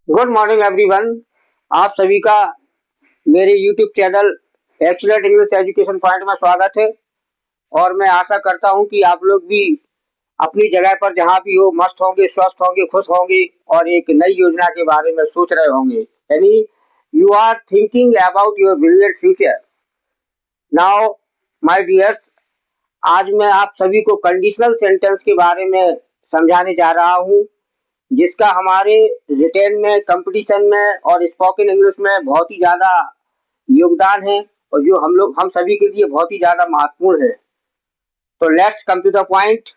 Good morning everyone. आप सभी का मेरे YouTube channel excellent English education point में स्वागत है। और मैं आशा करता हूं कि आप लोग भी अपनी जगह पर जहां भी हो मस्त होंगे, स्वस्थ होंगे, खुश होंगे और एक नई योजना के बारे में सोच रहे होंगे, यानी you are thinking about your brilliant future. Now my dears, आज मैं आप सभी को कंडीशनल सेंटेंस के बारे में समझाने जा रहा हूं, जिसका हमारे रिटेन में, कंपटीशन में और स्पोकन इंग्लिश में बहुत ही ज्यादा योगदान है और जो हम सभी के लिए बहुत ही ज्यादा महत्वपूर्ण है। तो let's come to the point.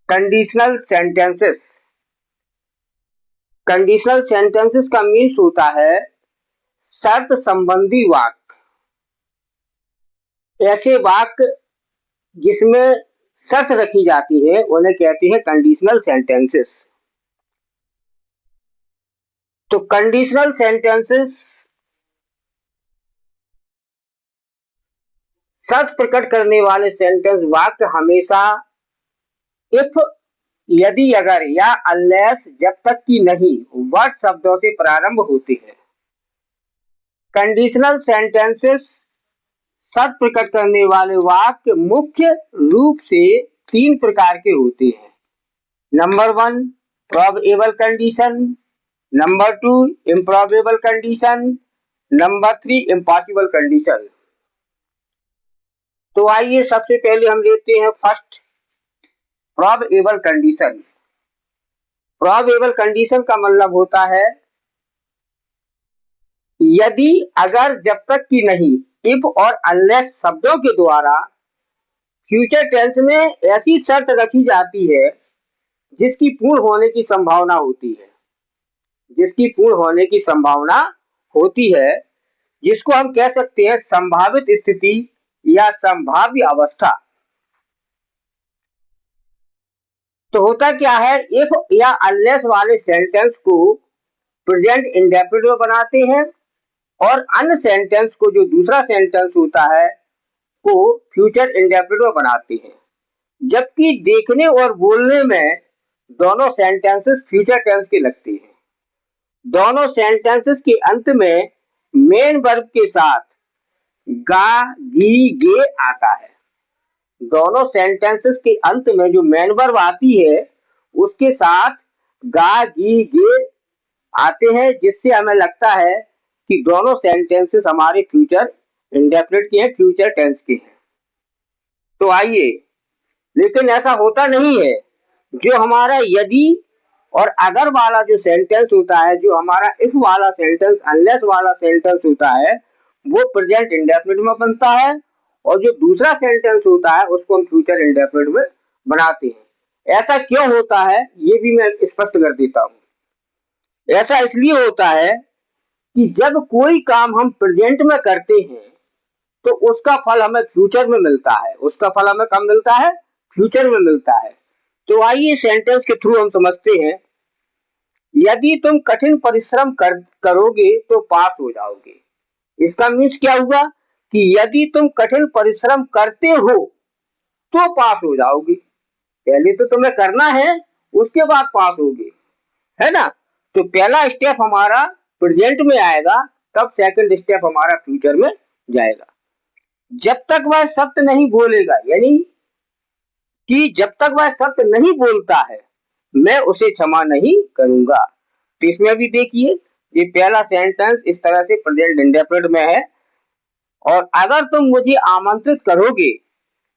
Conditional sentences. Conditional sentences का मीन्स होता है शर्त संबंधी वाक्य। ऐसे वाक्य जिसमें शर्त रखी जाती है उन्हें कहते हैं कंडीशनल सेंटेंसेस। तो कंडीशनल सेंटेंसेस शर्त प्रकट करने वाले सेंटेंस वाक्य हमेशा इफ, यदि, अगर या अनलेस, जब तक कि नहीं, वर्ड शब्दों से प्रारंभ होते हैं। कंडीशनल सेंटेंसेस शर्त प्रकट करने वाले वाक्य मुख्य रूप से तीन प्रकार के होते हैं। Number 1 probable condition, number 2 improbable condition, number 3 impossible condition. तो आइए सबसे पहले हम लेते हैं first probable condition. Probable condition का मतलब होता है यदि, अगर, जब तक कि नहीं, इफ और अनलेस शब्दों के द्वारा फ्यूचर टेंस में ऐसी शर्त रखी जाती है जिसकी पूर्ण होने की संभावना होती है। जिसकी पूर्ण होने की संभावना होती है, जिसको हम कह सकते हैं संभावित स्थिति या संभाव्य अवस्था। तो होता क्या है, इफ या अनलेस वाले सेंटेंस को प्रेजेंट इंडेफिनिट में बनाते हैं और अन्य सेंटेंस को, जो दूसरा सेंटेंस होता है, को फ्यूचर इंडेफिनिट में बनाते हैं। जबकि देखने और बोलने में दोनों सेंटेंसेस फ्यूचर टेंस के लगते हैं। दोनों सेंटेंसेस के अंत में मेन वर्ब के साथ गा, गी, गे आता है। दोनों सेंटेंसेस के अंत में जो मेन वर्ब आती है उसके साथ गा, गी, गे आते हैं, जिससे हमें लगता है कि दोनों सेंटेंसेस हमारे फ्यूचर इंडेफिनिट के हैं, फ्यूचर टेंस के हैं। तो आइए, लेकिन ऐसा होता नहीं है। जो हमारा यदि और अगर वाला जो सेंटेंस होता है, जो हमारा इफ वाला सेंटेंस, अनलेस वाला सेंटेंस होता है, वो प्रेजेंट इंडेफिनिट में बनता है और जो दूसरा सेंटेंस होता है उसको हम फ्यूचर इंडेफिनिट में बनाते हैं। ऐसा क्यों होता है ये भी मैं स्पष्ट कर देता हूं। ऐसा इसलिए होता है कि जब कोई काम हम प्रेजेंट में करते हैं तो उसका फल हमें फ्यूचर में मिलता है। उसका फल हमें कब मिलता है? फ्यूचर में मिलता है। तो आइए सेंटेंस के थ्रू हम समझते हैं। यदि तुम कठिन परिश्रम करोगे तो पास हो जाओगे। इसका मीन्स क्या हुआ कि यदि तुम कठिन परिश्रम करते हो तो पास हो जाओगे। पहले तो तुम्हें करना है, उसके बाद पास होगे, है ना। तो पहला स्टेप हमारा प्रेजेंट में आएगा, तब सेकंड स्टेप हमारा फ्यूचर में जाएगा। जब तक वह सत्य नहीं बोलेगा, यानी कि जब तक वह सत्य नहीं बोलता है मैं उसे क्षमा नहीं करूंगा। तो इसमें भी देखिए, ये पहला सेंटेंस इस तरह से प्रेजेंट इंडेफिनिट में है। और अगर तुम मुझे आमंत्रित करोगे,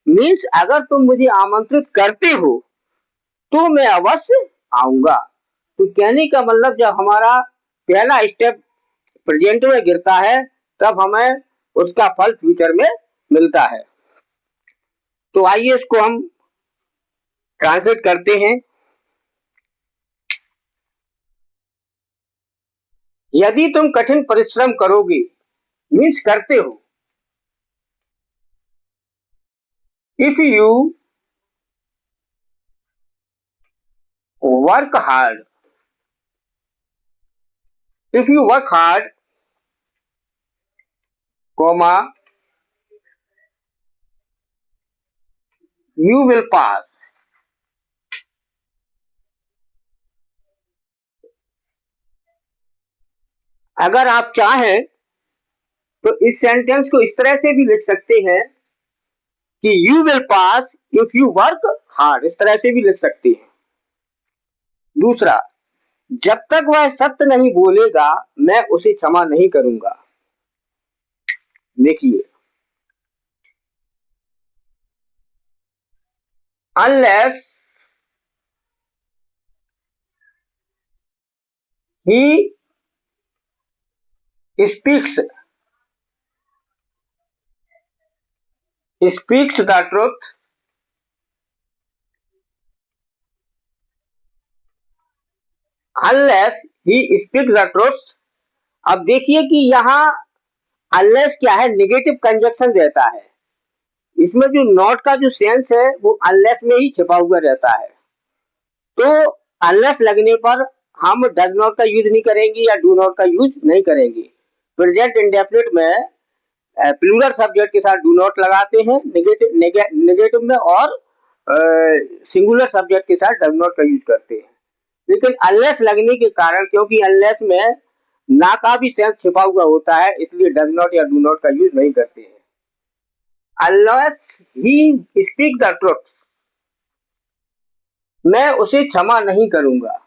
मीन्स अगर तुम मुझे आमंत्रित करते हो तो मैं अवश्य आऊंगा। तो कहने का मतलब जब हमारा पहला स्टेप प्रेजेंट में गिरता है तब हमें उसका फल फ्यूचर में मिलता है। तो आइए इसको हम ट्रांसलेट करते हैं। यदि तुम कठिन परिश्रम करोगे, मीन्स करते हो। If you work hard, if you work hard, comma, you will pass. अगर आप चाहें तो इस सेंटेंस को इस तरह से भी लिख सकते हैं कि you will pass if you work hard, इस तरह से भी लिख सकते हैं। दूसरा, जब तक वह सत्य नहीं बोलेगा मैं उसे क्षमा नहीं करूंगा। देखिए, unless he speaks the truth, unless he speaks the truth. अब देखिए कि यहाँ अनलेस क्या है, नेगेटिव कंजक्शन रहता है। इसमें जो नॉट का जो सेंस है वो अनलेस में ही छिपा हुआ रहता है। तो अनलेस लगने पर हम डज नॉट का यूज नहीं करेंगे या डू नॉट का यूज नहीं करेंगे। प्रेजेंट इंडेफिनिट में प्लूरल सब्जेक्ट के साथ डू नॉट लगाते हैं नेगेटिव में, और सिंगुलर सब्जेक्ट के साथ डज नॉट का यूज करते हैं। लेकिन अनलेस लगने के कारण, क्योंकि अनलेस में ना का भी सेंस छिपा हुआ होता है, इसलिए डज नॉट या डू नॉट का यूज नहीं करते हैं। Unless he speak the truth, मैं उसे क्षमा नहीं करूंगा।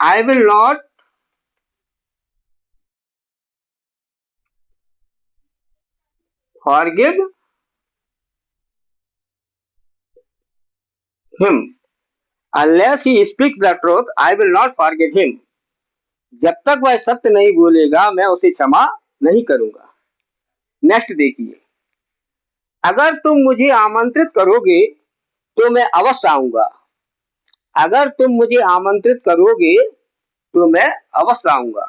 I will not forgive him unless he speaks the truth, I will not forgive him. जब तक वह सत्य नहीं बोलेगा मैं उसे क्षमा नहीं करूंगा। नेक्स्ट देखिए, अगर तुम मुझे आमंत्रित करोगे तो मैं अवश्य आऊंगा। अगर तुम मुझे आमंत्रित करोगे तो मैं अवश्य आऊंगा।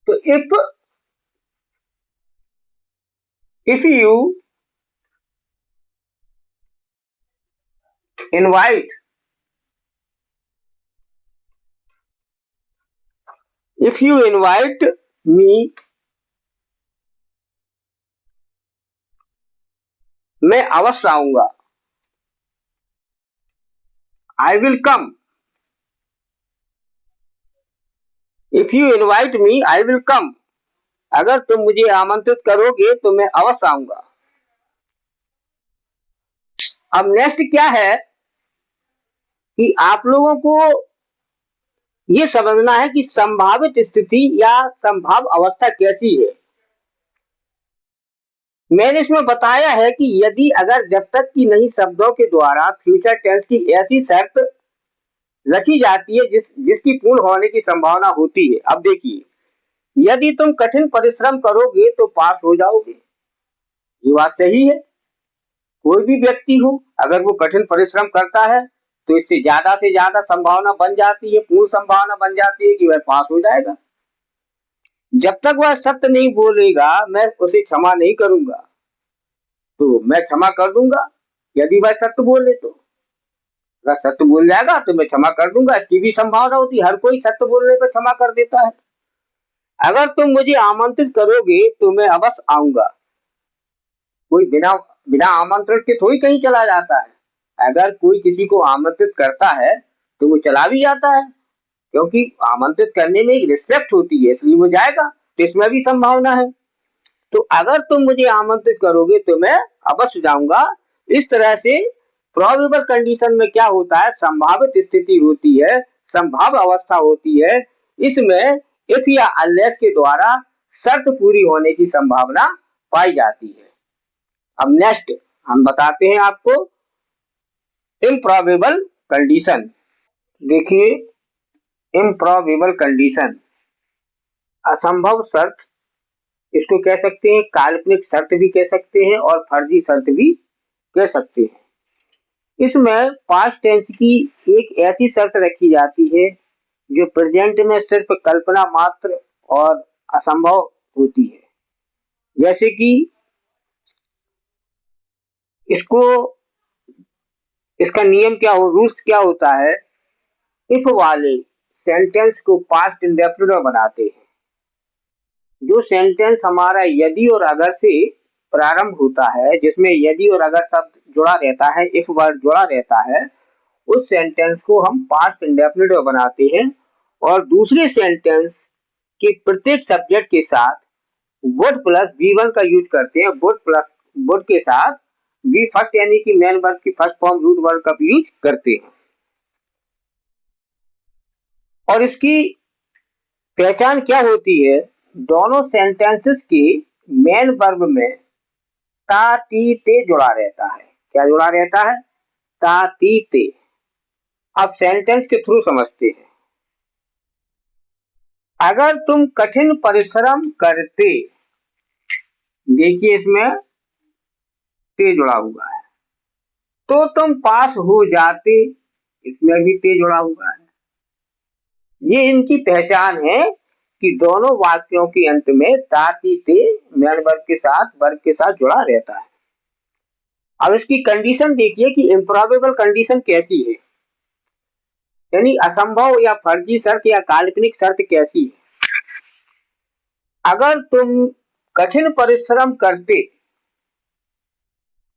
तो इफ यू इनवाइट मी, मैं अवश्य आऊंगा। I will come, if you invite me I will come. अगर तुम मुझे आमंत्रित करोगे तो मैं अवश्य आऊंगा। अब नेक्स्ट क्या है कि आप लोगों को ये समझना है कि संभावित स्थिति या संभाव अवस्था कैसी है। मैंने इसमें बताया है कि यदि अगर जब तक कि नहीं शब्दों के द्वारा फ्यूचर टेंस की ऐसी शर्त रखी जाती है जिसकी पूर्ण होने की संभावना होती है। अब देखिए, यदि तुम कठिन परिश्रम करोगे तो पास हो जाओगे, ये बात सही है। कोई भी व्यक्ति हो, अगर वो कठिन परिश्रम करता है तो इससे ज्यादा से ज्यादा संभावना बन जाती है, पूर्ण संभावना बन जाती है कि वह पास हो जाएगा। जब तक वह सत्य नहीं बोलेगा मैं उसे क्षमा नहीं करूंगा, तो मैं क्षमा कर दूंगा यदि वह सत्य बोले तो। अगर सत्य बोल जाएगा तो मैं क्षमा कर दूंगा, इसकी भी संभावना होती है। हर कोई सत्य बोलने पर क्षमा कर देता है। अगर तुम मुझे आमंत्रित करोगे तो मैं अवश्य आऊंगा। कोई बिना बिना आमंत्रण के थोड़ी कहीं चला जाता है। अगर कोई किसी को आमंत्रित करता है तो वो चला भी जाता है, क्योंकि आमंत्रित करने में एक रिस्पेक्ट होती है, इसलिए वो जाएगा। तो इसमें भी संभावना है। तो अगर तुम मुझे आमंत्रित करोगे तो मैं अवश्य जाऊंगा। इस तरह से प्रोबेबल कंडीशन में क्या होता है, संभावित स्थिति होती है, संभाव अवस्था होती है। इसमें इफ या अनलेस के द्वारा शर्त पूरी होने की संभावना पाई जाती है। अब नेक्स्ट हम बताते हैं आपको इम्प्रॉबेबल कंडीशन। देखिए, इम्प्रॉबेबल कंडीशन असंभव शर्त, इसको कह सकते हैं, काल्पनिक शर्त भी कह सकते हैं और फर्जी शर्त भी कह सकते हैं। इसमें पास्ट टेंस की एक ऐसी शर्त रखी जाती है जो प्रेजेंट में सिर्फ कल्पना मात्र और असंभव होती है। जैसे कि इसको इसका नियम क्या हो, रूल्स क्या होता है, इफ वाले सेंटेंस को पास्ट इंडेफिनिट में बनाते हैं। जो सेंटेंस हमारा यदि और अगर से प्रारंभ होता है, जिसमें यदि और अगर शब्द जुड़ा रहता है, इफ वर्ड जुड़ा रहता है, उस सेंटेंस को हम पास्ट इंडेफिनिट में बनाते हैं और दूसरे सेंटेंस के प्रत्येक सब्जेक्ट के साथ वुड प्लस V1 का यूज करते हैं। वुड के साथ वी फर्स्ट यानी कि मेन वर्ब की फर्स्ट फॉर्म रूट वर्ब का यूज करते हैं। और इसकी पहचान क्या होती है? दोनों सेंटेंसेस के मेन वर्ब में ता ती ते जुड़ा रहता है। क्या जुड़ा रहता है? ता ती ते। अब सेंटेंस के थ्रू समझते हैं। अगर तुम कठिन परिश्रम करते, देखिए इसमें ते जुड़ा हुआ है, तो तुम पास हो जाते, इसमें भी ते जुड़ा हुआ है। ये इनकी पहचान है कि दोनों वाक्यों के अंत में ता ती ते मेन वर्ब के साथ जुड़ा रहता है। अब इसकी कंडीशन देखिए कि इम्प्रॉबेबल कंडीशन कैसी है, यानी असंभव या फर्जी शर्त या काल्पनिक शर्त कैसी है। अगर तुम कठिन परिश्रम करते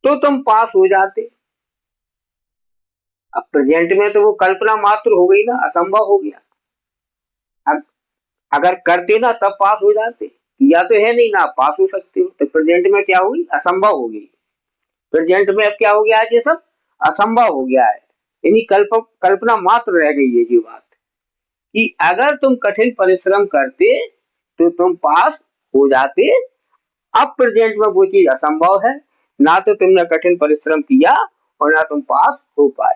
तो तुम पास हो जाते। अब प्रेजेंट में तो वो कल्पना मात्र हो गई ना, असंभव हो गया। अब अगर करते ना तब पास हो जाते, या तो है नहीं ना पास हो सकते हो, तो प्रेजेंट में क्या हुई? असंभव हो गई। प्रेजेंट में अब क्या हो गया है? ये सब असंभव हो गया है, यानी कल्पना मात्र रह गई है ये बात कि अगर तुम कठिन परिश्रम करते तो तुम पास हो जाते। अब प्रेजेंट में वो चीज असंभव है, ना तो तुमने कठिन परिश्रम किया और ना तुम पास हो पाए।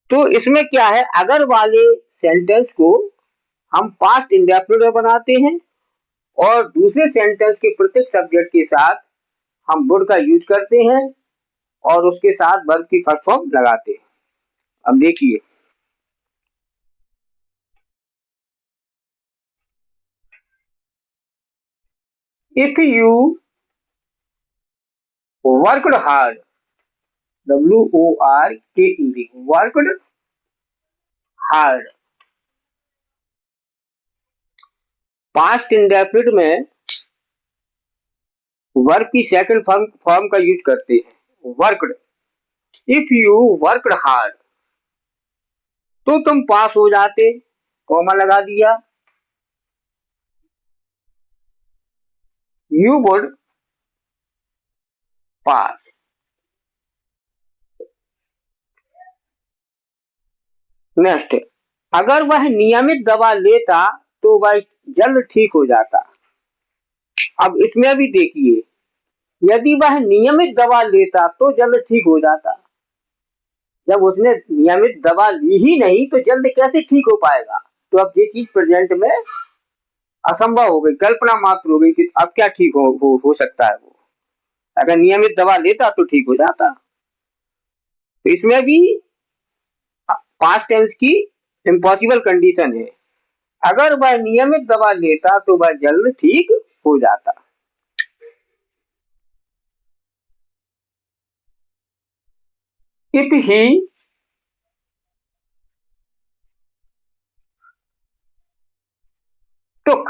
तो इसमें क्या है, अगर वाले सेंटेंस को हम पास्ट इंडेफिनिट में बनाते हैं और दूसरे सेंटेंस के प्रत्येक सब्जेक्ट के साथ हम वुड का यूज करते हैं और उसके साथ वर्ब की फर्स्ट फॉर्म लगाते हैं। अब देखिए, if you worked hard, WORKED, worked hard, past indefinite में वर्ब की सेकंड फॉर्म का यूज करते हैं, worked. If you worked hard, तो तुम पास हो जाते, कॉमा लगा दिया। You would pass. नेक्स्ट, अगर वह नियमित दवा लेता तो वह जल्द ठीक हो जाता। अब इसमें भी देखिए, यदि वह नियमित दवा लेता तो जल्द ठीक हो जाता। जब उसने नियमित दवा ली ही नहीं तो जल्द कैसे ठीक हो पाएगा? तो अब ये चीज प्रेजेंट में असंभव हो गई, कल्पना मात्र हो गई कि अब क्या ठीक हो सकता है। वो अगर नियमित दवा लेता तो ठीक हो जाता। तो इसमें भी पास्ट टेंस की इम्पॉसिबल कंडीशन है, अगर वह नियमित दवा लेता तो वह जल्द ठीक हो जाता। If he took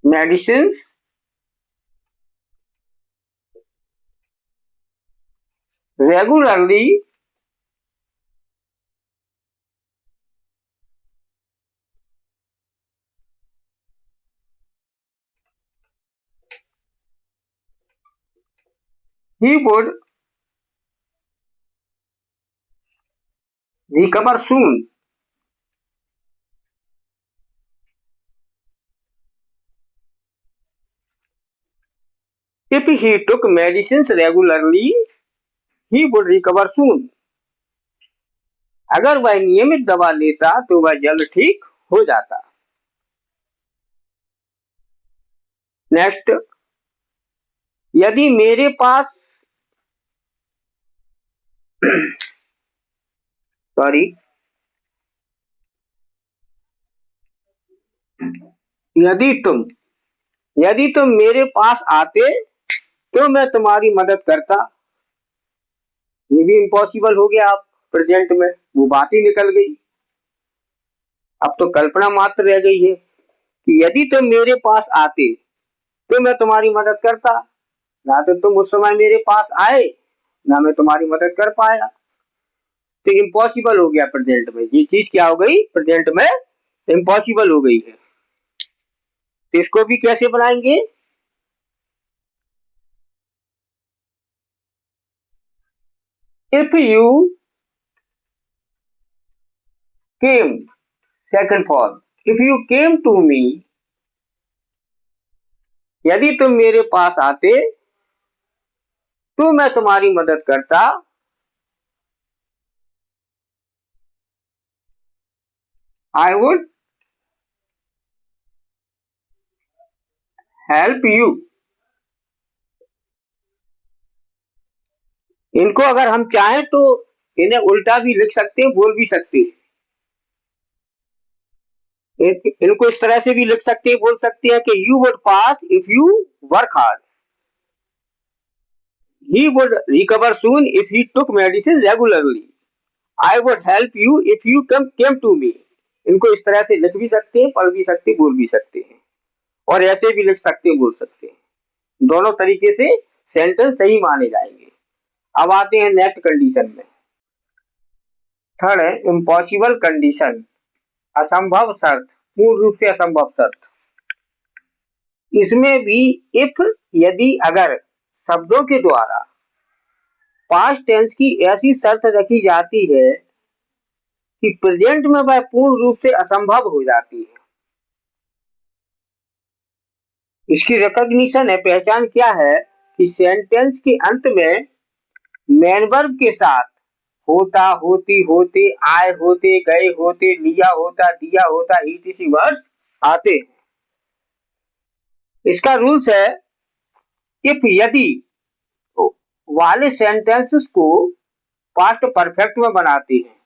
medicines regularly, he would recover soon. If he took medicines regularly, he would recover soon. अगर वह नियमित दवा लेता तो वह जल्द ठीक हो जाता। नेक्स्ट, यदि मेरे पास सॉरी, यदि तुम मेरे पास आते तो मैं तुम्हारी मदद करता। ये भी इम्पॉसिबल हो गया। आप प्रेजेंट में वो बात ही निकल गई, अब तो कल्पना मात्र रह गई है कि यदि तुम मेरे पास आते तो मैं तुम्हारी मदद करता, ना तो तुम उस समय मेरे पास आए ना मैं तुम्हारी मदद कर पाया। तो इम्पॉसिबल हो गया प्रेजेंट में, ये चीज क्या हो गई प्रेजेंट में इम्पॉसिबल हो गई है। तो इसको भी कैसे बनाएंगे? If you came, second form, if you came to me, यदि तुम मेरे पास आते तो मैं तुम्हारी मदद करता। आई वुड हेल्प यू। इनको अगर हम चाहें तो इन्हें उल्टा भी लिख सकते हैं, बोल भी सकते हैं। इनको इस तरह से भी लिख सकते हैं, बोल सकते हैं कि you would pass if you work hard, he would recover soon if he took medicine regularly, I would help you if you came to me. इनको इस तरह से लिख भी सकते हैं, पढ़ भी सकते हैं, बोल भी सकते हैं, और ऐसे भी लिख सकते हैं, बोल सकते हैं। दोनों तरीके से सेंटेंस सही माने जाएंगे। अब आते हैं नेक्स्ट कंडीशन में। थर्ड है इम्पॉसिबल कंडीशन, असंभव शर्त, पूर्ण रूप से असंभव शर्त। इसमें भी इफ, यदि, अगर शब्दों के द्वारा पास्ट टेंस की ऐसी शर्त रखी जाती है कि प्रेजेंट में वह पूर्ण रूप से असंभव हो जाती है। इसकी रिकॉग्निशन है, पहचान क्या है कि सेंटेंस के अंत में मेन वर्ब के साथ होता, होती, होते, आए होते, गए होते, लिया होता, दिया होता, ईटीसी वर्ड्स आते। इसका रूल्स है इफ, यदि वाले सेंटेंसेस को पास्ट परफेक्ट में बनाते हैं,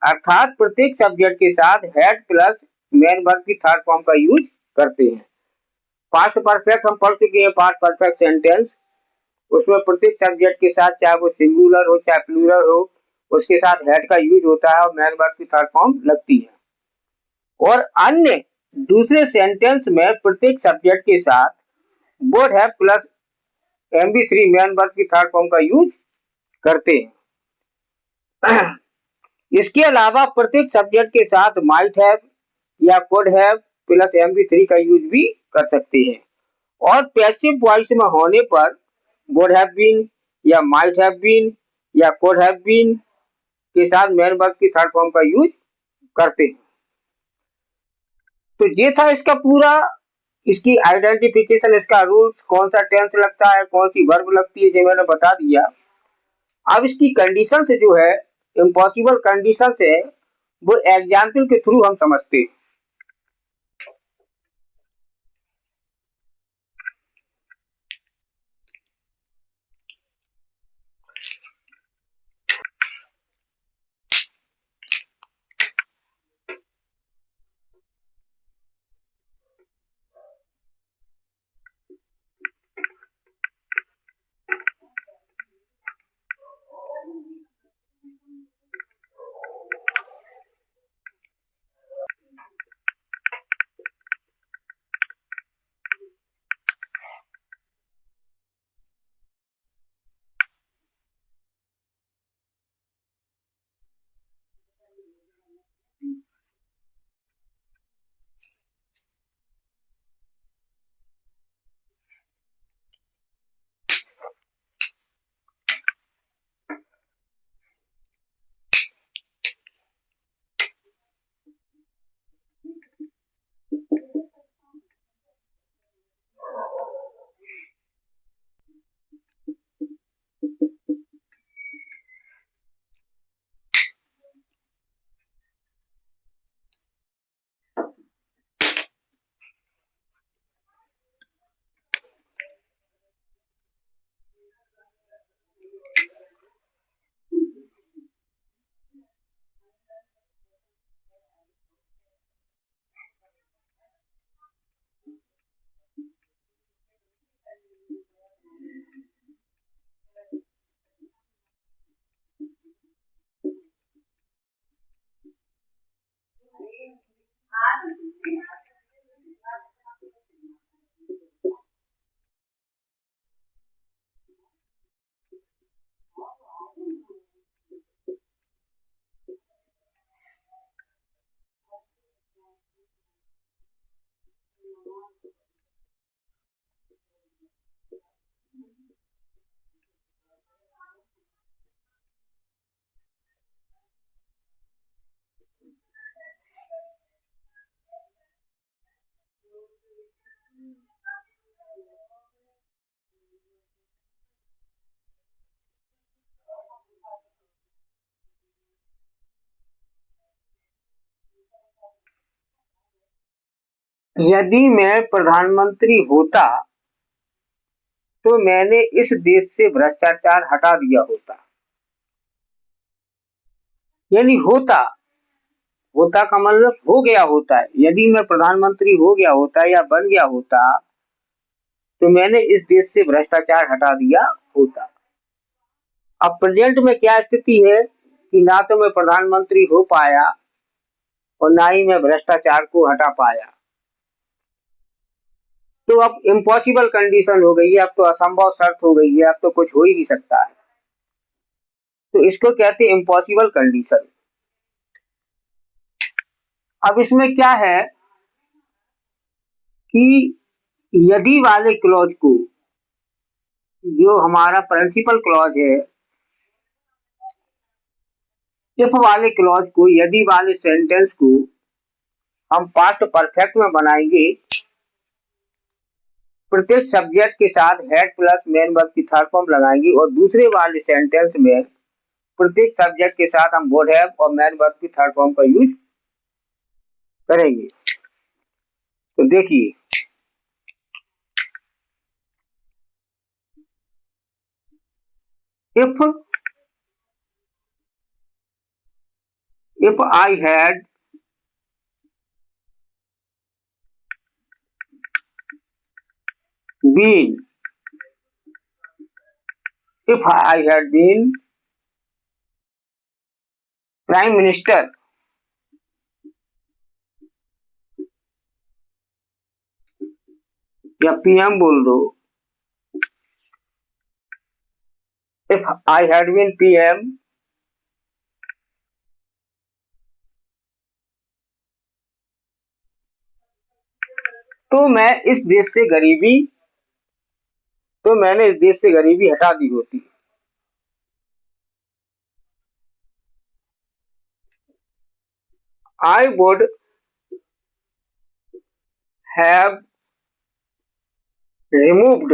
अर्थात प्रत्येक सब्जेक्ट के साथ हेड प्लस मेन वर्ब की थर्ड फॉर्म का यूज करते हैं। पास्ट परफेक्ट हम पढ़ चुके हैं, पास्ट परफेक्ट सेंटेंस, उसमें प्रत्येक सब्जेक्ट के साथ चाहे वो सिंगुलर हो चाहे प्लूरल हो, उसके साथ हेड का यूज होता है और मेन वर्ब की थर्ड फॉर्म लगती है। और अन्य दूसरे सेंटेंस में प्रत्येक सब्जेक्ट के साथ would have plus MB3 main verb की थर्ड फॉर्म का यूज करते हैं। इसके अलावा प्रत्येक सब्जेक्ट के साथ माइट हैव या कुड हैव प्लस MB3 का यूज भी कर सकते हैं। और पैसिव वॉइस में होने पर वुड हैव बीन या माइट हैव बीन या कुड हैव बीन के साथ मेन वर्ब की थर्ड फॉर्म का यूज करते हैं। तो ये था इसका पूरा, इसकी आइडेंटिफिकेशन, इसका रूल्स, कौन सा टेंस लगता है, कौन सी वर्ब लगती है, जो मैंने बता दिया। अब इसकी कंडीशन से जो है, इम्पॉसिबल कंडीशन से, वो एग्जाम्पल के थ्रू हम समझते हैं। यदि मैं प्रधानमंत्री होता तो मैंने इस देश से भ्रष्टाचार हटा दिया होता। यानी होता, होता का मतलब हो गया होता है। यदि मैं प्रधानमंत्री हो गया होता या बन गया होता तो मैंने इस देश से भ्रष्टाचार हटा दिया होता। अब प्रेजेंट में क्या स्थिति है कि ना तो मैं प्रधानमंत्री हो पाया और ना ही मैं भ्रष्टाचार को हटा पाया। तो अब इम्पॉसिबल कंडीशन हो गई है, अब तो असंभव शर्त हो गई है, अब तो कुछ हो ही नहीं सकता है। तो इसको कहते हैं इम्पॉसिबल कंडीशन। अब इसमें क्या है कि यदि वाले क्लॉज को, जो हमारा प्रिंसिपल क्लॉज है, इफ वाले क्लॉज को, यदि वाले सेंटेंस को हम पास्ट परफेक्ट में बनाएंगे, प्रत्येक सब्जेक्ट के साथ हेड प्लस मेन वर्ब की थर्ड फॉर्म लगाएंगे और दूसरे वाले सेंटेंस में प्रत्येक सब्जेक्ट के साथ हम वुड हैव और मेन वर्ब की थर्ड फॉर्म का यूज करेंगे। तो देखिए, if I had been, if I had been prime minister, या पीएम बोल दो, if I had been PM, तो मैं इस देश से गरीबी, तो मैंने इस देश से गरीबी हटा दी होती। I would have removed,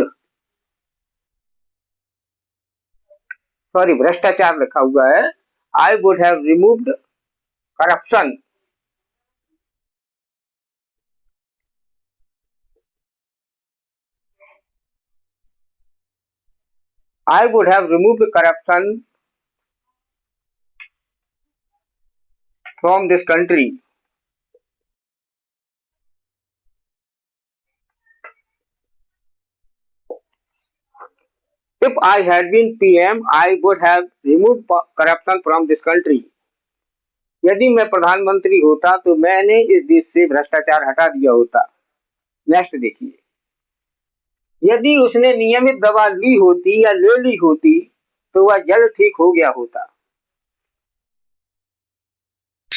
sorry भ्रष्टाचार लिखा हुआ है, I would have removed corruption, I would have removed corruption from this country. If I had been PM, I would have removed corruption from this country. यदि मैं प्रधानमंत्री होता तो मैंने इस देश से भ्रष्टाचार हटा दिया होता। नेक्स्ट देखिए, यदि उसने नियमित दवा ली होती या ले ली होती तो वह जल्द ठीक हो गया होता।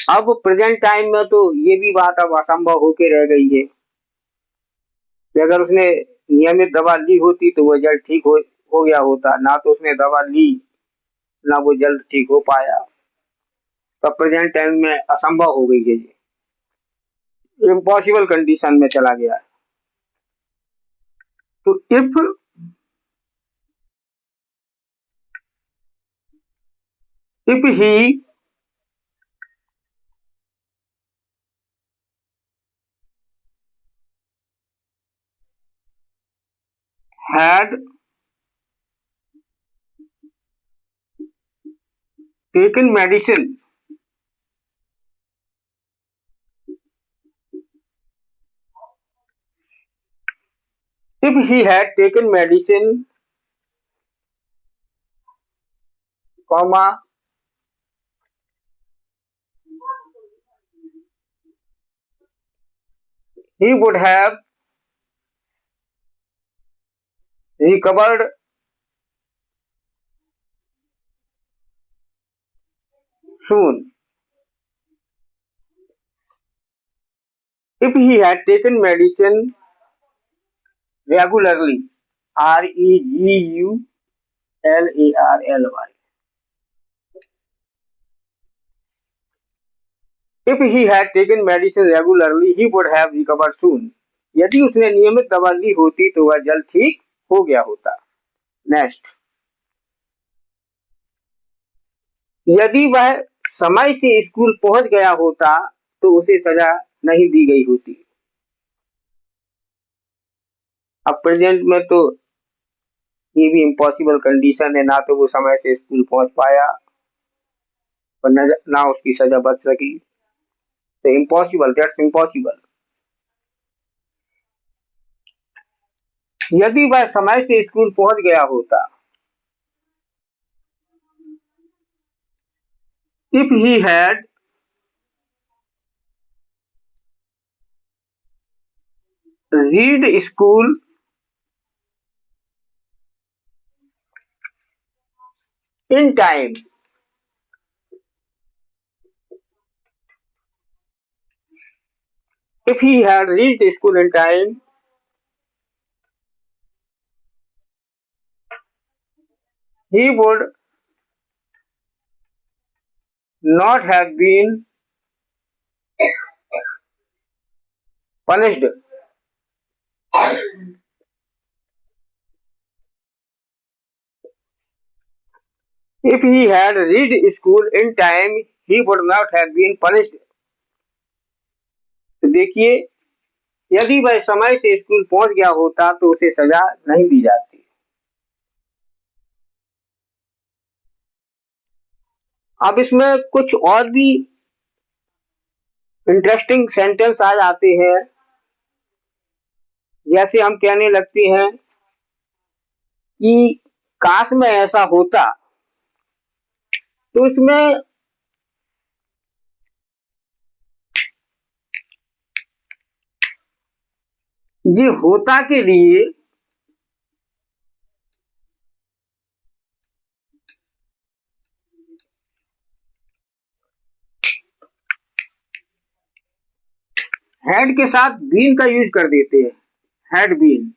अब प्रेजेंट टाइम में तो ये भी बात अब असंभव होके रह गई है कि अगर उसने नियमित दवा ली होती तो वह जल्द ठीक हो गया होता। ना तो उसने दवा ली, ना वो जल्द ठीक हो पाया। तो प्रेजेंट टाइम में असंभव हो गई है, ये इम्पॉसिबल कंडीशन में चला गया है। तो if he had taken medicine, if he had taken medicine, comma, he would have recovered soon. If he had taken medicine regularly, regularly, if he had taken medicine regularly, he would have recovered soon. यदि उसने नियमित दवा ली होती तो वह जल्द ठीक हो गया होता। नेक्स्ट, यदि वह समय से स्कूल पहुंच गया होता तो उसे सजा नहीं दी गई होती। अब प्रेजेंट में तो ये भी इम्पॉसिबल कंडीशन है, ना तो वो समय से स्कूल पहुंच पाया और ना उसकी सजा बच सकी। तो इम्पॉसिबल, दैट्स इम्पॉसिबल। यदि वह समय से स्कूल पहुंच गया होता, if he had read school in time, if he had reached school in time, he would not have been punished. If he had reached school in time, he would not have been punished. तो देखिए, यदि वह समय से school पहुंच गया होता तो उसे सजा नहीं दी जाती। अब इसमें कुछ और भी इंटरेस्टिंग सेंटेंस आ जाते हैं, जैसे हम कहने लगते हैं कि काश में ऐसा होता, तो इसमें ये होता के लिए हैड के साथ बीन का यूज कर देते हैं। Had been,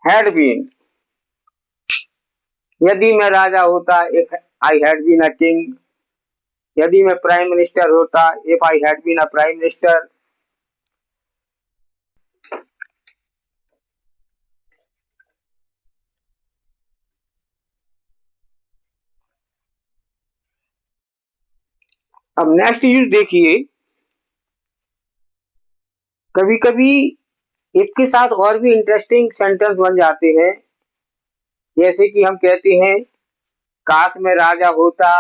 had been. यदि मैं राजा होता, if I had been a king. यदि मैं प्राइम मिनिस्टर होता, if I had been a prime minister. अब नेक्स्ट यूज देखिए, कभी कभी इफ के साथ और भी इंटरेस्टिंग सेंटेंस बन जाते हैं, जैसे कि हम कहते हैं काश में राजा होता,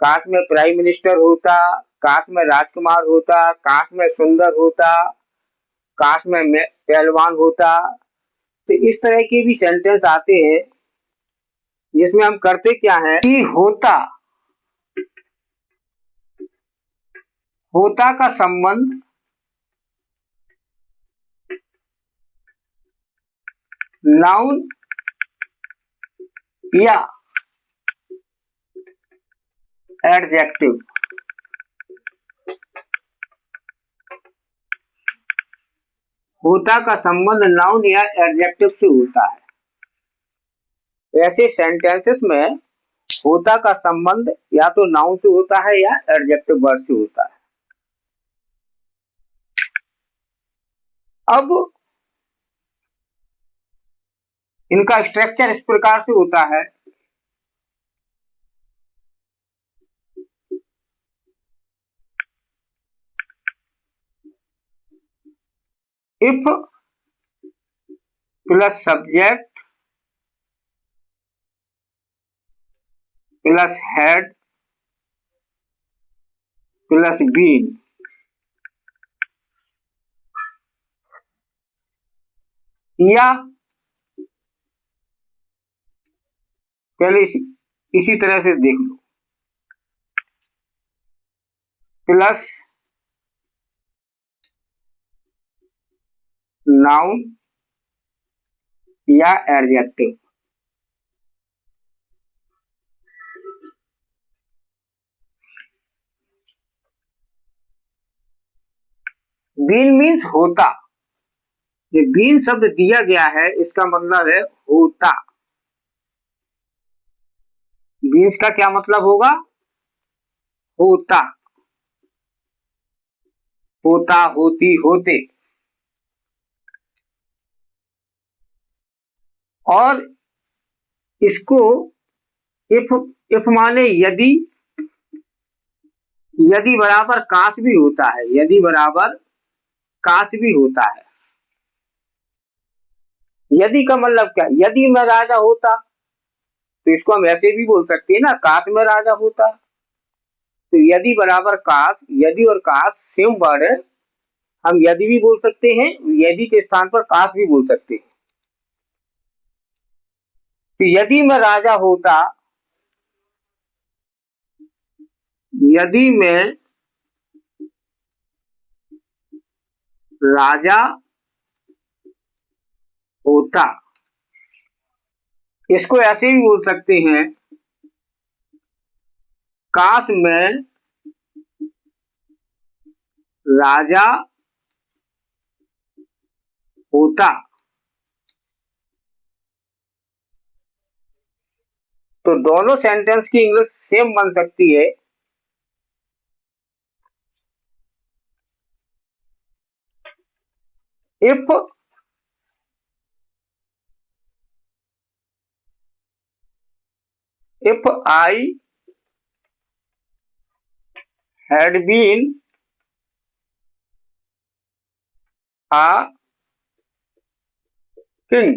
काश में प्राइम मिनिस्टर होता, काश में राजकुमार होता, काश में सुंदर होता, काश में पहलवान होता। तो इस तरह के भी सेंटेंस आते हैं जिसमें हम करते क्या है कि होता, होता का संबंध नाउन या एडजेक्टिव, होता का संबंध नाउन या एडजेक्टिव से होता है। ऐसे सेंटेंसेस में होता का संबंध या तो नाउन से होता है या एडजेक्टिव वर्ड से होता है। अब इनका स्ट्रक्चर इस प्रकार से होता है, if plus subject plus had plus been, या पहले इसी तरह से देख लो, प्लस नाउन या एडजेक्टिव। बीन मीन्स होता। ये बीन शब्द दिया गया है, इसका मतलब है होता। बीन्स का क्या मतलब होगा? होता, होता, होती, होते। और इसको इफ माने यदि, यदि बराबर काश भी होता है, यदि बराबर काश भी होता है। यदि का मतलब क्या, यदि मैं राजा होता तो इसको हम ऐसे भी बोल सकते हैं ना, काश मैं राजा होता। तो यदि बराबर काश, यदि और काश सेम वर्ड है, हम यदि भी बोल सकते हैं, यदि के स्थान पर काश भी बोल सकते हैं। तो यदि मैं राजा होता, यदि मैं राजा होता, इसको ऐसे भी बोल सकते हैं, काश मैं राजा होता। तो दोनों सेंटेंस की इंग्लिश सेम बन सकती है। If I had been a king,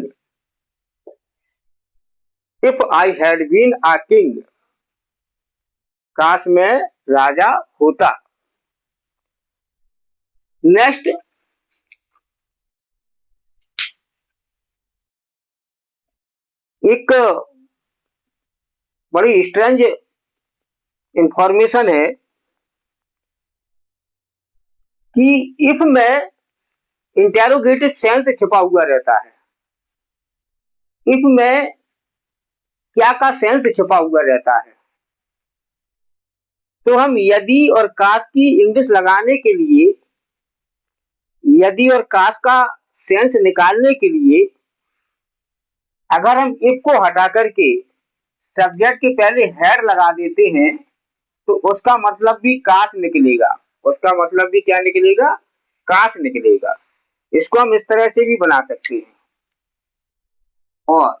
if I had been a king, काश मैं राजा होता। नेक्स्ट, एक बड़ी स्ट्रेंज इंफॉर्मेशन है कि इफ में इंटेरोगेटिव सेंस छिपा हुआ रहता है। इफ में क्या का सेंस छिपा हुआ रहता है। तो हम यदि और काश की इंग्लिश लगाने के लिए, यदि और काश का सेंस निकालने के लिए, अगर हम इफ को हटा करके सब्जेक्ट के पहले हैड लगा देते हैं तो उसका मतलब भी काश निकलेगा। उसका मतलब भी क्या निकलेगा, काश निकलेगा। इसको हम इस तरह से भी बना सकते हैं। और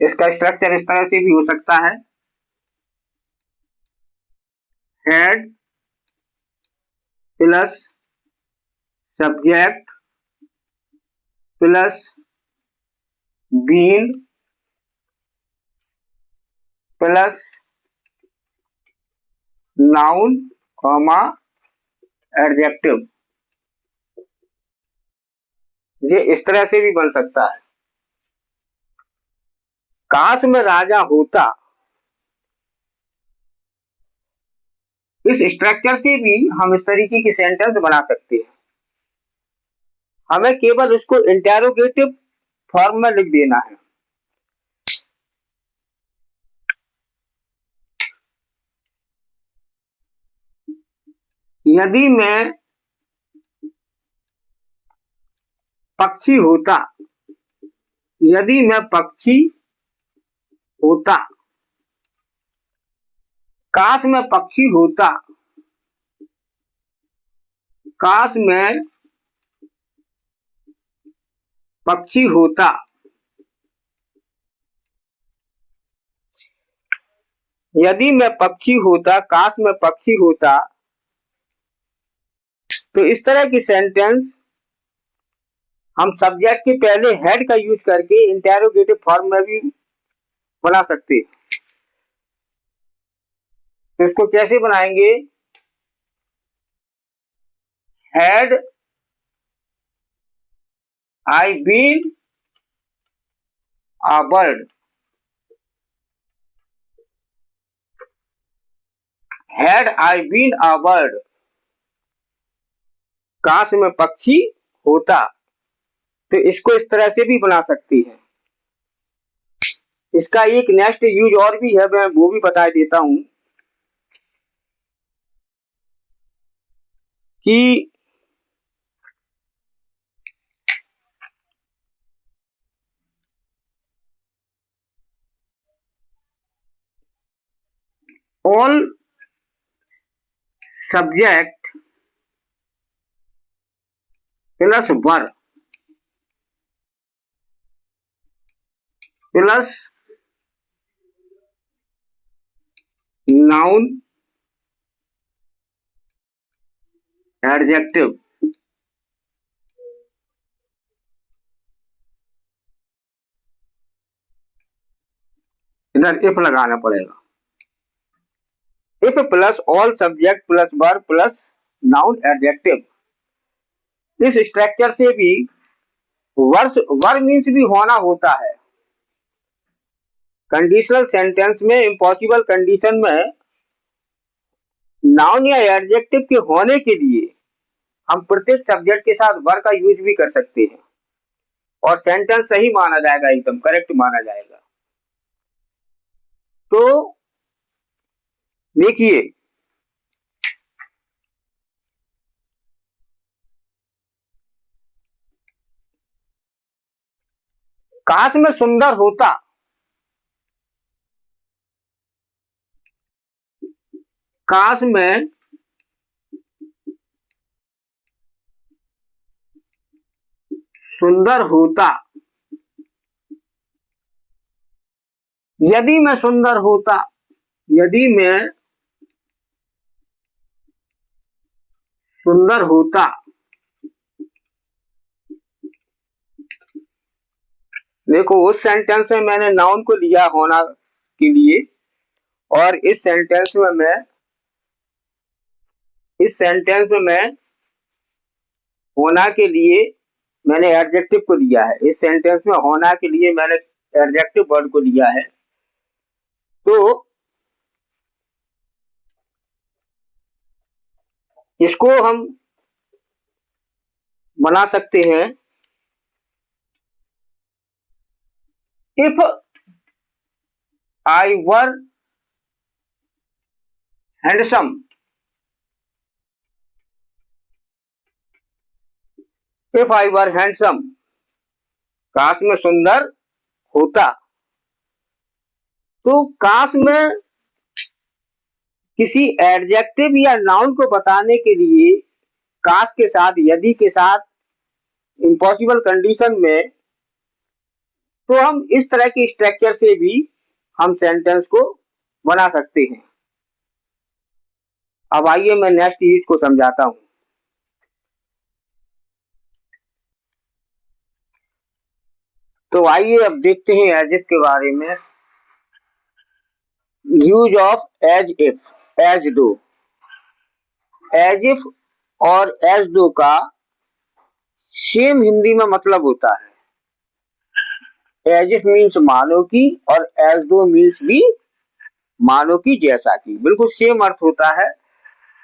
इसका स्ट्रक्चर इस तरह से भी हो सकता है, had plus subject plus been plus noun comma adjective. ये इस तरह से भी बन सकता है। काश में राजा होता, इस स्ट्रक्चर से भी हम इस तरीके की सेंटेंस बना सकते हैं। हमें केवल उसको इंटेरोगेटिव फॉर्म में लिख देना है। यदि मैं पक्षी होता, यदि मैं पक्षी होता, काश मैं पक्षी होता, काश मैं पक्षी होता। यदि मैं पक्षी होता, काश मैं पक्षी होता। तो इस तरह की सेंटेंस हम सब्जेक्ट के पहले हेड का यूज करके इंटेरोगेटिव फॉर्म में भी बना सकते हैं। तो इसको कैसे बनाएंगे, had I been a bird, had I been a bird, काश मैं पक्षी होता। तो इसको इस तरह से भी बना सकती है। इसका एक नेक्स्ट यूज और भी है, मैं वो भी बता देता हूं कि all subject plus verb plus noun adjective, इधर इफ लगाना पड़ेगा। If plus all subject plus verb plus noun adjective, इस स्ट्रक्चर से भी वर्ब मीन्स भी होना होता है। कंडीशनल सेंटेंस में इम्पॉसिबल कंडीशन में नाउन या एडजेक्टिव के होने के लिए हम प्रत्येक सब्जेक्ट के साथ वर्ब का यूज भी कर सकते हैं और सेंटेंस सही माना जाएगा, एकदम करेक्ट माना जाएगा। तो देखिए, काश में सुंदर होता, काश में सुंदर होता, यदि मैं सुंदर होता, यदि मैं सुंदर होता, देखो उस सेंटेंस में मैंने नाउन को लिया होना के लिए और इस सेंटेंस में होना के लिए मैंने एडजेक्टिव को लिया है। इस सेंटेंस में होना के लिए मैंने एडजेक्टिव वर्ड को लिया है। तो इसको हम बना सकते हैं, if I were handsome, if I were handsome, काश में सुंदर होता। तो काश में किसी एडजेक्टिव या नाउन को बताने के लिए काश के साथ, यदि के साथ, इम्पॉसिबल कंडीशन में, तो हम इस तरह की स्ट्रक्चर से भी हम सेंटेंस को बना सकते हैं। अब आइए मैं नेक्स्ट यूज को समझाता हूं। तो आइए अब देखते हैं एज इफ के बारे में। Use of as if, as though. As if और एज दो का सेम हिंदी में मतलब होता है। एज इफ मीन्स मानो की और एज दो मीन्स भी मानो की, जैसा की, बिल्कुल सेम अर्थ होता है।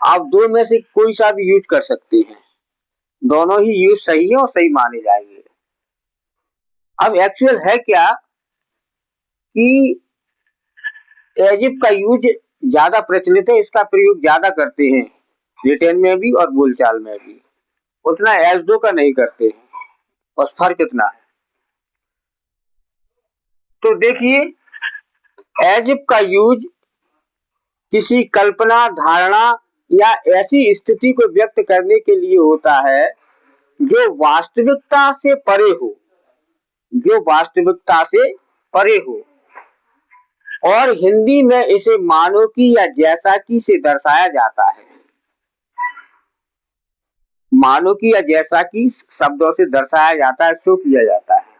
आप दो में से कोई सा भी यूज कर सकते हैं, दोनों ही यूज सही है और सही माने जाएंगे। अब एक्चुअल है क्या कि एज इफ का यूज ज्यादा प्रचलित है, इसका प्रयोग ज्यादा करते हैं रिटेन में भी और बोलचाल में भी, उतना एज दो का नहीं करते हैं। बस फर्क इतना है। तो देखिए, एज इफ का यूज किसी कल्पना, धारणा या ऐसी स्थिति को व्यक्त करने के लिए होता है जो वास्तविकता से परे हो, जो वास्तविकता से परे हो। और हिंदी में इसे मानो की या जैसा की से दर्शाया जाता है। मानो की या जैसा की शब्दों से दर्शाया जाता है, शो किया जाता है।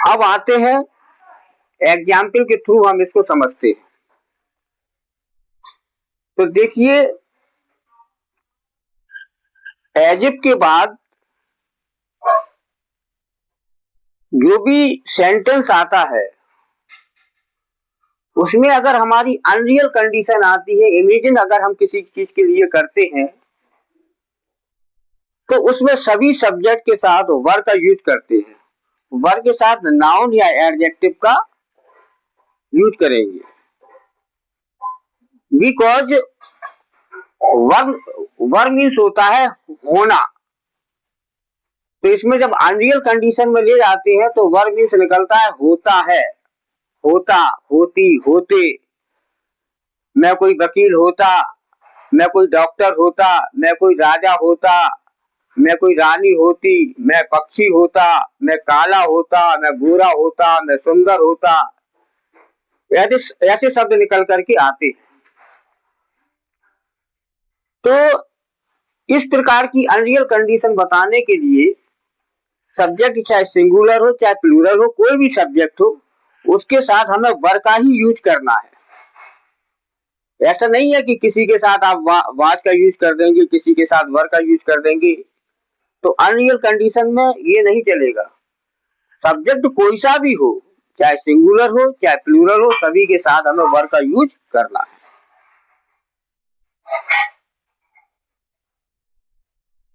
अब आते हैं एग्जाम्पल के थ्रू हम इसको समझते हैं। तो देखिए, एज इफ के बाद जो भी सेंटेंस आता है उसमें अगर हमारी अनरियल कंडीशन आती है, इमेजिन अगर हम किसी चीज के लिए करते हैं, तो उसमें सभी सब्जेक्ट के साथ वर्ब का यूज करते हैं। वर्ब के साथ नाउन या एडजेक्टिव का यूज करेंगे, बिकॉज वर्ब मीन्स होता है होना। तो इसमें जब अनरियल कंडीशन में ले जाते हैं तो वर्ब मीन्स निकलता है होता है, होता, होती, होते। मैं कोई वकील होता, मैं कोई डॉक्टर होता, मैं कोई राजा होता, मैं कोई रानी होती, मैं पक्षी होता, मैं काला होता, मैं गोरा होता, मैं सुंदर होता। ऐसे शब्द निकल करके आते हैं। तो इस प्रकार की अनरियल कंडीशन बताने के लिए सब्जेक्ट चाहे सिंगुलर हो चाहे प्लूरल हो, कोई भी सब्जेक्ट हो, उसके साथ हमें वर का ही यूज करना है। ऐसा नहीं है कि किसी के साथ आप वाज का यूज कर देंगे, किसी के साथ वर का यूज कर देंगे, तो अनरियल कंडीशन में ये नहीं चलेगा। सब्जेक्ट कोई सा भी हो, चाहे सिंगुलर हो चाहे प्लूरल हो, सभी के साथ हमें वर का यूज करना है।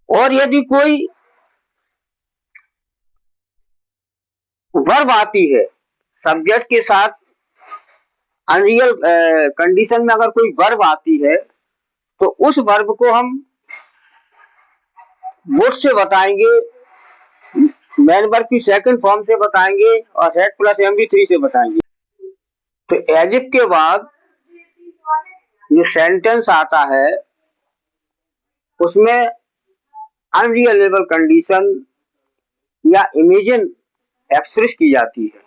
और यदि कोई वर्ब आती है सब्जेक्ट के साथ, अनरियल कंडीशन में अगर कोई वर्ब आती है तो उस वर्ब को हम वुड से बताएंगे, मैन वर्ब की सेकंड फॉर्म से बताएंगे और हेड प्लस MV3 से बताएंगे। तो एज इफ के बाद जो सेंटेंस आता है उसमें अनरियलेबल कंडीशन या इमेजिन एक्सप्रेस की जाती है।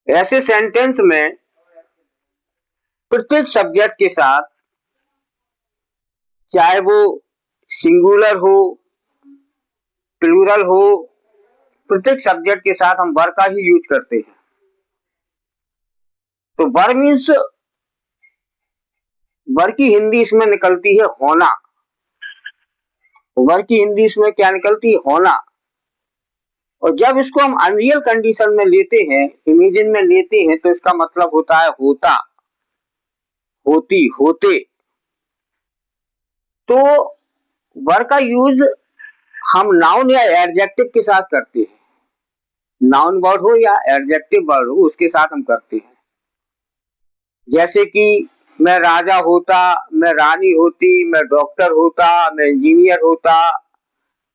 ऐसे सेंटेंस में प्रत्येक सब्जेक्ट के साथ, चाहे वो सिंगुलर हो प्लूरल हो, प्रत्येक सब्जेक्ट के साथ हम वर का ही यूज करते हैं। तो वर मीन्स, वर की हिंदी इसमें निकलती है होना। वर की हिंदी इसमें क्या निकलती है? होना। और जब इसको हम अनरियल कंडीशन में लेते हैं, इमेजिन में लेते हैं, तो इसका मतलब होता है होता, होती, होते। तो वर का यूज हम नाउन या एडजेक्टिव के साथ करते हैं। नाउन वर्ड हो या एडजेक्टिव वर्ड हो, उसके साथ हम करते हैं। जैसे कि मैं राजा होता, मैं रानी होती, मैं डॉक्टर होता, मैं इंजीनियर होता,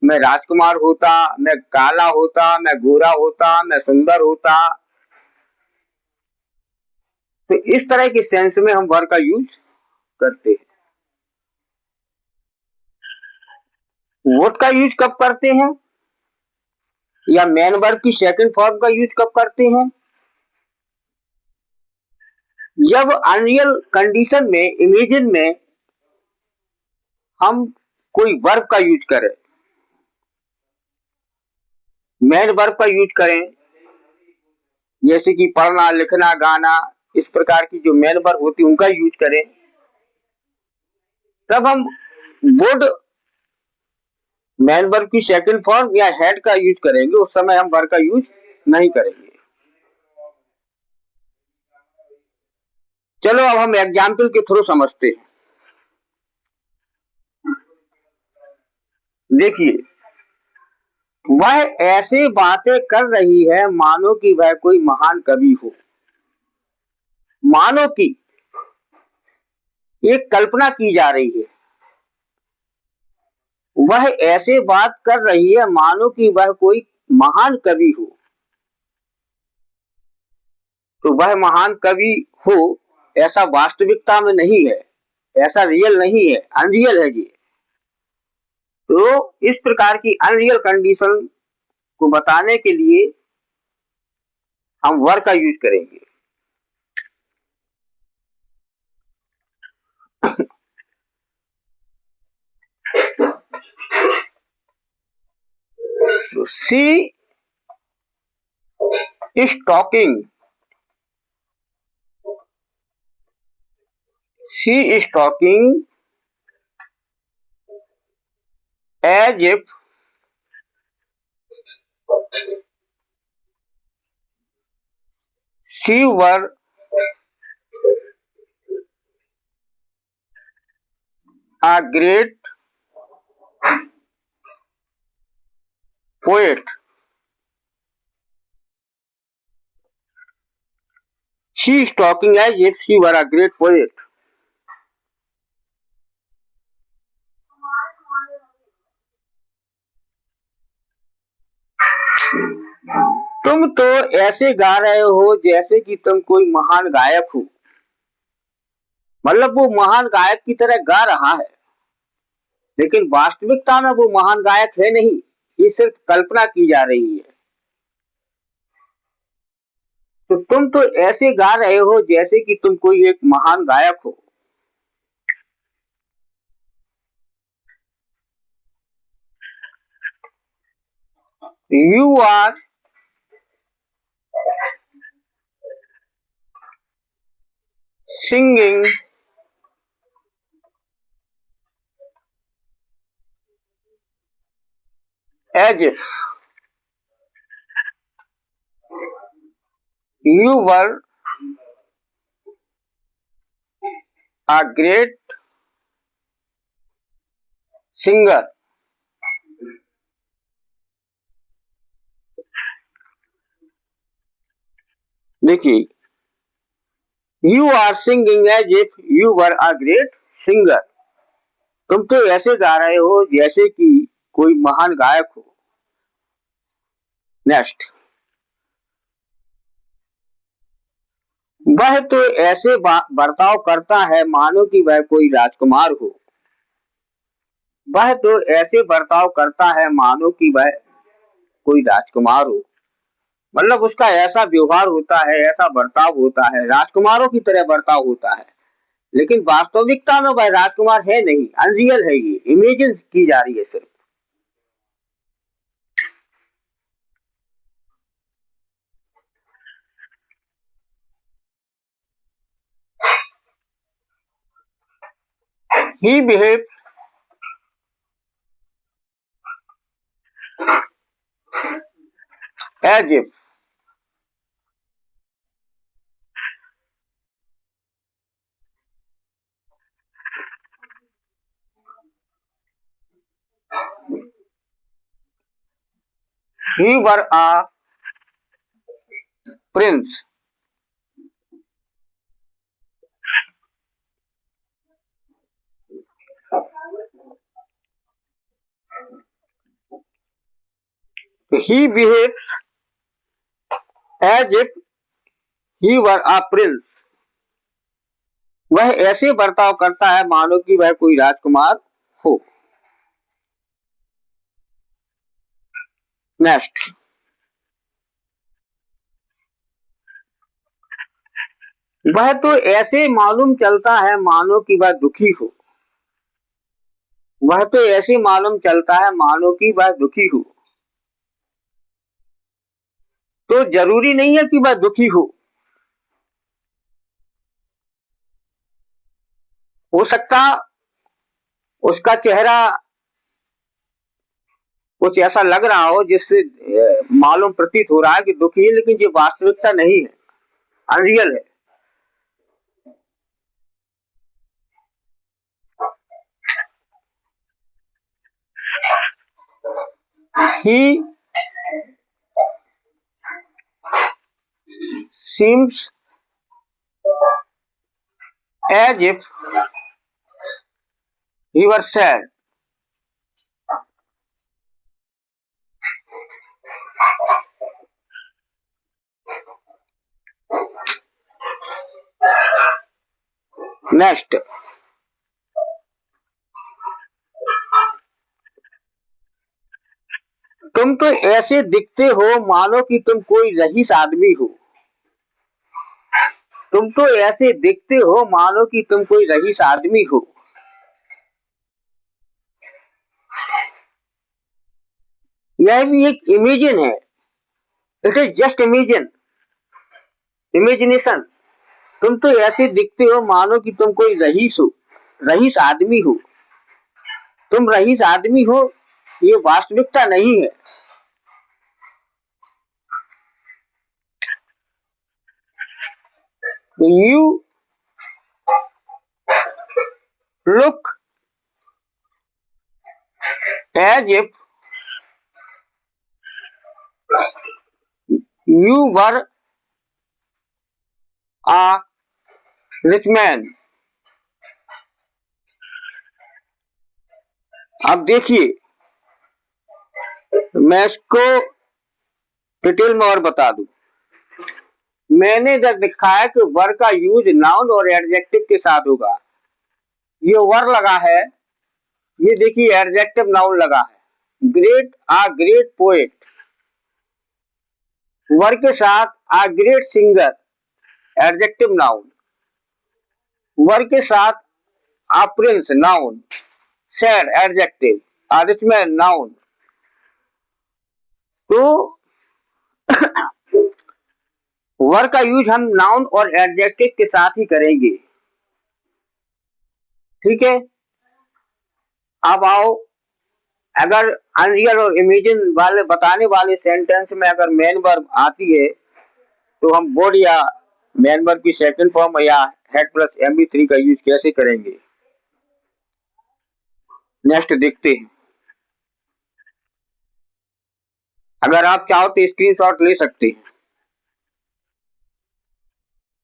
मैं राजकुमार होता, मैं काला होता, मैं गोरा होता, मैं सुंदर होता। तो इस तरह के सेंस में हम वर का यूज करते हैं। वुड का यूज कब करते हैं या मैन वर्ब की सेकंड फॉर्म का यूज कब करते हैं? जब अनरियल कंडीशन में, इमेजिन में हम कोई वर्ब का यूज करें, मैन वर्ब का यूज करें, जैसे कि पढ़ना, लिखना, गाना, इस प्रकार की जो मैन वर्ब होती है उनका यूज करें, तब हम वुड मैन वर्ब की सेकंड फॉर्म या हेड का यूज करेंगे। उस समय हम वर्ब का यूज नहीं करेंगे। चलो अब हम एग्जाम्पल के थ्रू समझते हैं। देखिए, वह ऐसे बातें कर रही है मानो कि वह कोई महान कवि हो। मानो कि एक कल्पना की जा रही है, वह ऐसे बात कर रही है मानो कि वह कोई महान कवि हो। तो वह महान कवि हो ऐसा वास्तविकता में नहीं है, ऐसा रियल नहीं है, अनरियल है ये। तो इस प्रकार की अनरियल कंडीशन को बताने के लिए हम वर का यूज करेंगे। तो she is talking, she is talking as if she were a great poet. She is talking as if she were a great poet. तुम तो ऐसे गा रहे हो जैसे कि तुम कोई महान गायक हो। मतलब वो महान गायक की तरह गा रहा है, लेकिन वास्तविकता में वो महान गायक है नहीं, ये सिर्फ कल्पना की जा रही है। तो तुम तो ऐसे गा रहे हो जैसे कि तुम कोई एक महान गायक हो। You are singing as if you were a great singer. देखिए, you are singing as if you were a great singer. तुम तो ऐसे गा रहे हो जैसे कि कोई महान गायक हो। नेक्स्ट, वह तो ऐसे बर्ताव करता है मानो कि वह कोई राजकुमार हो। वह तो ऐसे बर्ताव करता है मानो कि वह कोई राजकुमार हो। मतलब उसका ऐसा व्यवहार होता है, ऐसा बर्ताव होता है, राजकुमारों की तरह बर्ताव होता है। लेकिन वास्तविकता में वह राजकुमार है नहीं, अनरियल है, ये इमेजिन की जा रही है सिर्फ। He behave as if he were a prince. He behave as if he were a prince. वह ऐसे बर्ताव करता है मानो कि वह कोई राजकुमार हो। नेक्स्ट, वह तो ऐसे मालूम चलता है मानो कि वह दुखी हो। वह तो ऐसे मालूम चलता है मानो कि वह दुखी हो। तो जरूरी नहीं है कि वह दुखी हो सकता उसका चेहरा कुछ ऐसा लग रहा हो जिससे मालूम प्रतीत हो रहा है कि दुखी है, लेकिन ये वास्तविकता नहीं है, अनरियल है। He seems as if he were sad. Next, तुम तो ऐसे दिखते हो मानो कि तुम कोई रईस आदमी हो। तुम तो ऐसे दिखते हो मानो कि तुम कोई रईस आदमी हो। यह भी एक इमेजिन है, it is just imagine, imagination. तुम तो ऐसे दिखते हो मानो कि तुम कोई रईस हो, रईस आदमी हो। तुम रईस आदमी हो, ये वास्तविकता नहीं है। You look as if you were a rich man. अब देखिए, मैं इसको डिटेल में और बता दूं। मैंने जब लिखा है कि वर का यूज नाउन और एडजेक्टिव के साथ होगा, ये वर लगा है, ये देखिए एडजेक्टिव नाउन लगा है। ग्रेट, आ ग्रेट पोएट, वर के साथ a great singer, adjective noun. वर के साथ a prince, noun. sad, adjective. a rich man, noun. तो वर का यूज हम नाउन और एडजेक्टिव के साथ ही करेंगे। ठीक है, अब आओ, अगर अनरियल और इमेजिन वाले बताने वाले सेंटेंस में अगर मेन वर्ब आती है तो हम वुड या मेन वर्ब की सेकंड फॉर्म या हेड प्लस MB3 का यूज कैसे करेंगे, नेक्स्ट देखते हैं। अगर आप चाहो तो स्क्रीनशॉट ले सकते हैं।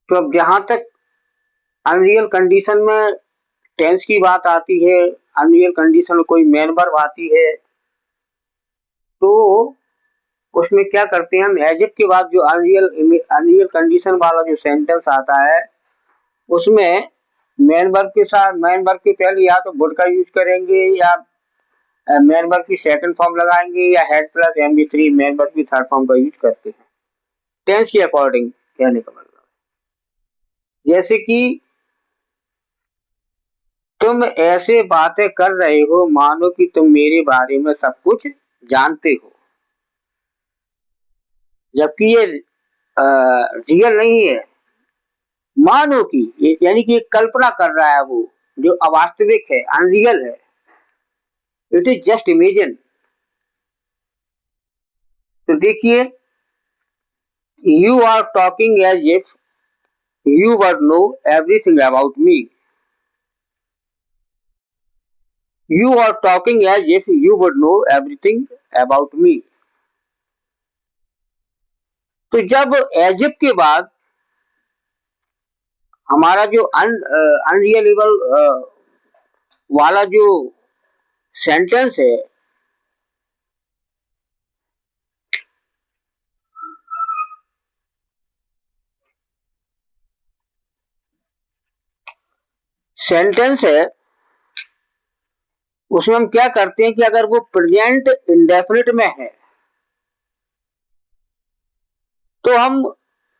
तो अब जहां तक अनरियल कंडीशन में टेंस की बात आती है, अनरियल कंडीशन में कोई मेन वर्ब आती है, तो उसमें क्या करते हैं हम, एज इफ के बाद जो अनरियल कंडीशन वाला जो सेंटेंस आता है उसमें मेन वर्ब के साथ, मेन वर्ब के पहले या तो वुड का यूज करेंगे या मेन वर्ब की सेकंड फॉर्म लगाएंगे या head plus MB3 main verb की थर्ड फॉर्म का यूज करते हैं टेंस के अकॉर्डिंग। कहने का मतलब जैसे कि तुम ऐसे बातें कर रहे हो मानो कि तुम मेरे बारे में सब कुछ जानते हो, जबकि ये रियल नहीं है, मानो कि यानी कि कल्पना कर रहा है वो, जो अवास्तविक है, अनरियल है, इट इज जस्ट इमेजिन। तो देखिए, you are talking as if you would know everything about me, you are talking as if you would know everything about me. तो जब एज इफ के बाद हमारा जो अनरियलेबल वाला जो सेंटेंस है, सेंटेंस है, उसमें हम क्या करते हैं कि अगर वो प्रेजेंट इंडेफिनिट में है तो हम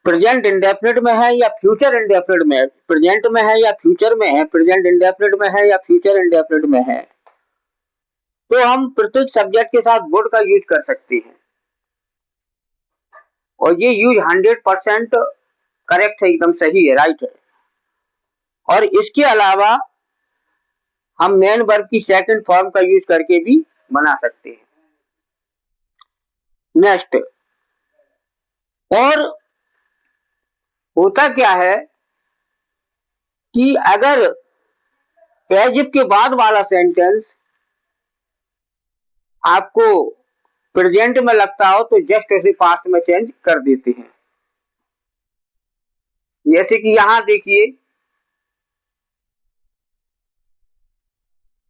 प्रेजेंट इंडेफिनिट में है या फ्यूचर इंडेफिनिट में है, प्रेजेंट में है या फ्यूचर में है, प्रेजेंट इंडेफिनिट में है या फ्यूचर इंडेफिनिट में है, तो हम प्रत्येक सब्जेक्ट के साथ वुड का यूज कर सकते हैं और ये यूज 100% करेक्ट है, एकदम सही है, राइट है। और इसके अलावा हम मेन वर्ब की सेकंड फॉर्म का यूज करके भी बना सकते हैं। नेक्स्ट, और होता क्या है कि अगर एज इफ के बाद वाला सेंटेंस आपको प्रेजेंट में लगता हो तो जस्ट उसे पास्ट में चेंज कर देते हैं। जैसे कि यहां देखिए,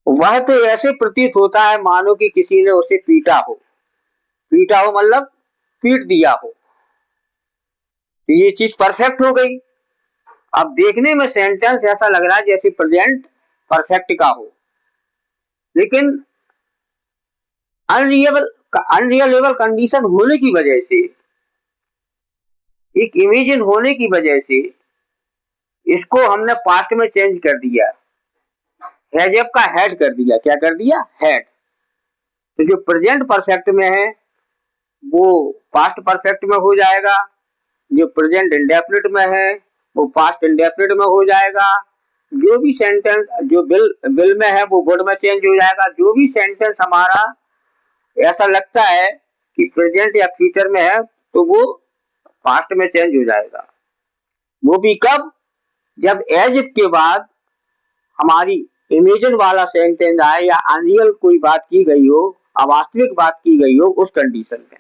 वह तो ऐसे प्रतीत होता है मानो कि किसी ने उसे पीटा हो, पीटा हो मतलब पीट दिया हो, तो ये चीज परफेक्ट हो गई। अब देखने में सेंटेंस ऐसा लग रहा है जैसे प्रेजेंट परफेक्ट का हो, लेकिन अनरियलेबल कंडीशन होने की वजह से, एक इमेजिन होने की वजह से इसको हमने पास्ट में चेंज कर दिया, हैज का हेड कर दिया। क्या कर दिया? हेड। तो जो प्रेजेंट परफेक्ट में है वो पास्ट परफेक्ट में हो जाएगा, जो प्रेजेंट इंडेफिनिट में है वो पास्ट इंडेफिनिट में हो जाएगा, जो भी सेंटेंस जो विल में है वो वुड में चेंज हो जाएगा, जो भी सेंटेंस हमारा ऐसा लगता है कि प्रेजेंट या फ्यूचर में है तो वो पास्ट में चेंज हो जाएगा। वो भी कब? जब एज इफ के बाद हमारी इमेजिन वाला सेंटेंस आए या अनरियल कोई बात की गई हो, अवास्तविक बात की गई हो, उस कंडीशन में।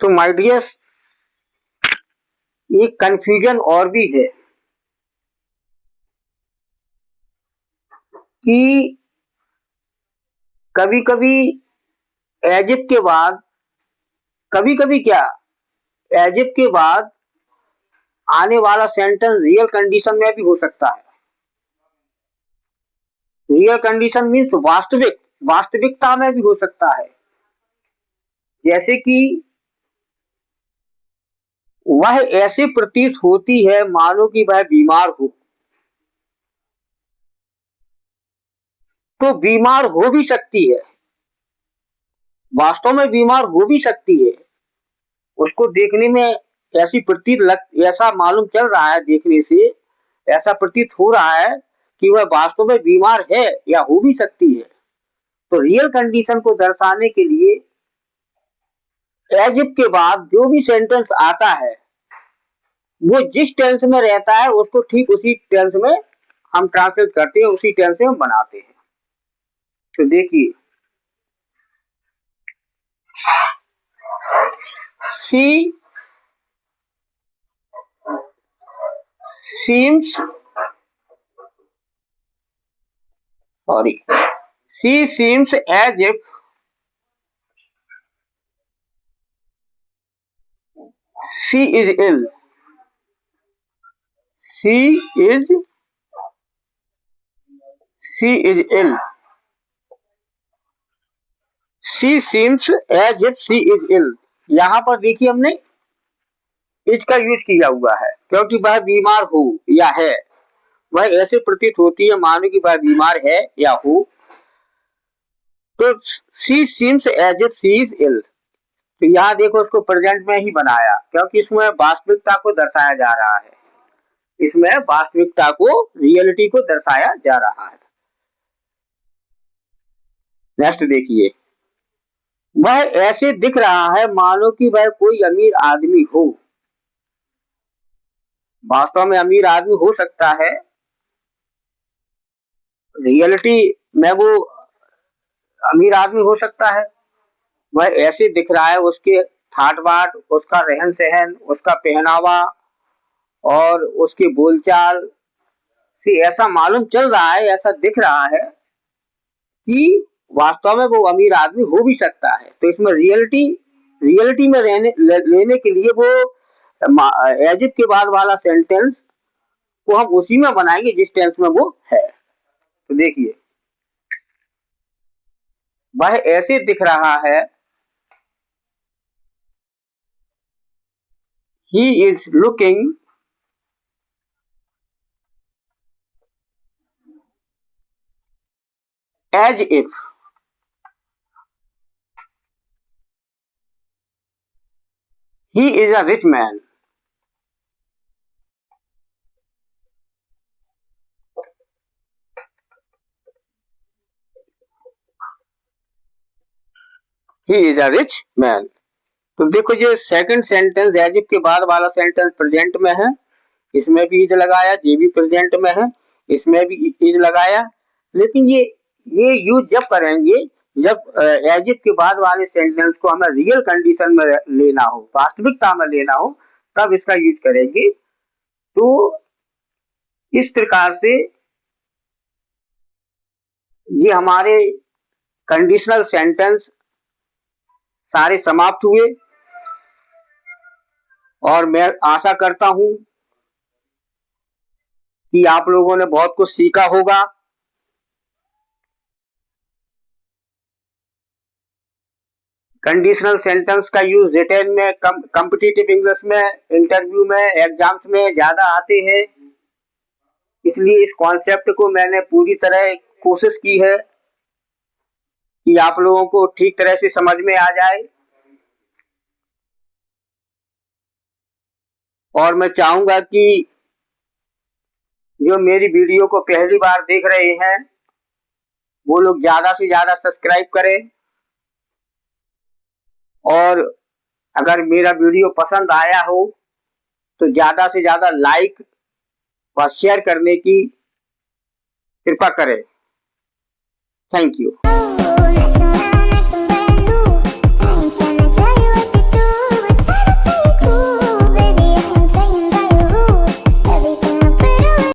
तो माय डियर, एक कंफ्यूजन और भी है कि कभी कभी एज इफ के बाद, कभी कभी क्या, एज इफ के बाद आने वाला सेंटेंस रियल कंडीशन में भी हो सकता है। रियल कंडीशन मीन्स वास्तविक, वास्तविकता में भी हो सकता है। जैसे कि वह ऐसे प्रतीत होती है मानो कि वह बीमार हो, तो बीमार हो भी सकती है, वास्तव में बीमार हो भी सकती है। उसको देखने में ऐसी ऐसा मालूम चल रहा है, देखने से ऐसा प्रतीत हो रहा है कि वह वास्तव में बीमार है या हो भी सकती है। तो रियल कंडीशन को दर्शाने के लिए एज इफ के बाद जो भी सेंटेंस आता है वो जिस टेंस में रहता है उसको ठीक उसी टेंस में हम ट्रांसलेट करते हैं, उसी टेंस में हम बनाते हैं। तो देखिए, she seems she seems as if she is ill. She is ill। She seems as if she is ill. यहां पर देखिए हमने इज का यूज किया हुआ है क्योंकि वह बीमार हो या है, वह ऐसे प्रतीत होती है मानो कि वह बीमार है या हो। तो she seems as if she is ill, तो यहाँ देखो उसको प्रेजेंट में ही बनाया क्योंकि इसमें वास्तविकता को दर्शाया जा रहा है, इसमें वास्तविकता को, रियलिटी को दर्शाया जा रहा है। नेक्स्ट देखिए, वह ऐसे दिख रहा है मानो कि वह कोई अमीर आदमी हो। वास्तव में अमीर आदमी हो सकता है, रियलिटी में वो अमीर आदमी हो सकता है। वह ऐसे दिख रहा है, उसके ठाट बाट, उसका रहन सहन, उसका पहनावा और उसके बोलचाल से ऐसा मालूम चल रहा है, ऐसा दिख रहा है कि वास्तव में वो अमीर आदमी हो भी सकता है। तो इसमें रियलिटी में लेने के लिए वो एज इफ के बाद वाला सेंटेंस को हम उसी में बनाएंगे जिस टेंस में वो है। तो देखिए, वह ऐसे दिख रहा है, he is looking as if he is a rich man। he is a rich man। तो देखो, जो सेकंड सेंटेंस एज इफ के बाद वाला सेंटेंस प्रेजेंट में है, इसमें भी इज लगाया, ये भी प्रेजेंट में है, इसमें भी इज लगाया। लेकिन ये यूज जब करेंगे जब एज इफ के बाद वाले सेंटेंस को हमें रियल कंडीशन में लेना हो, वास्तविकता में लेना हो, तब इसका यूज करेंगे। तो इस प्रकार से ये हमारे कंडीशनल सेंटेंस सारे समाप्त हुए और मैं आशा करता हूं कि आप लोगों ने बहुत कुछ सीखा होगा। कंडीशनल सेंटेंस का यूज रिटन में, कॉम्पिटिटिव इंग्लिश में, इंटरव्यू में, एग्जाम्स में ज्यादा आते हैं, इसलिए इस कॉन्सेप्ट को मैंने पूरी तरह कोशिश की है कि आप लोगों को ठीक तरह से समझ में आ जाए। और मैं चाहूंगा कि जो मेरी वीडियो को पहली बार देख रहे हैं वो लोग ज्यादा से ज्यादा सब्सक्राइब करें, और अगर मेरा वीडियो पसंद आया हो तो ज्यादा से ज्यादा लाइक और शेयर करने की कृपा करें। Thank you.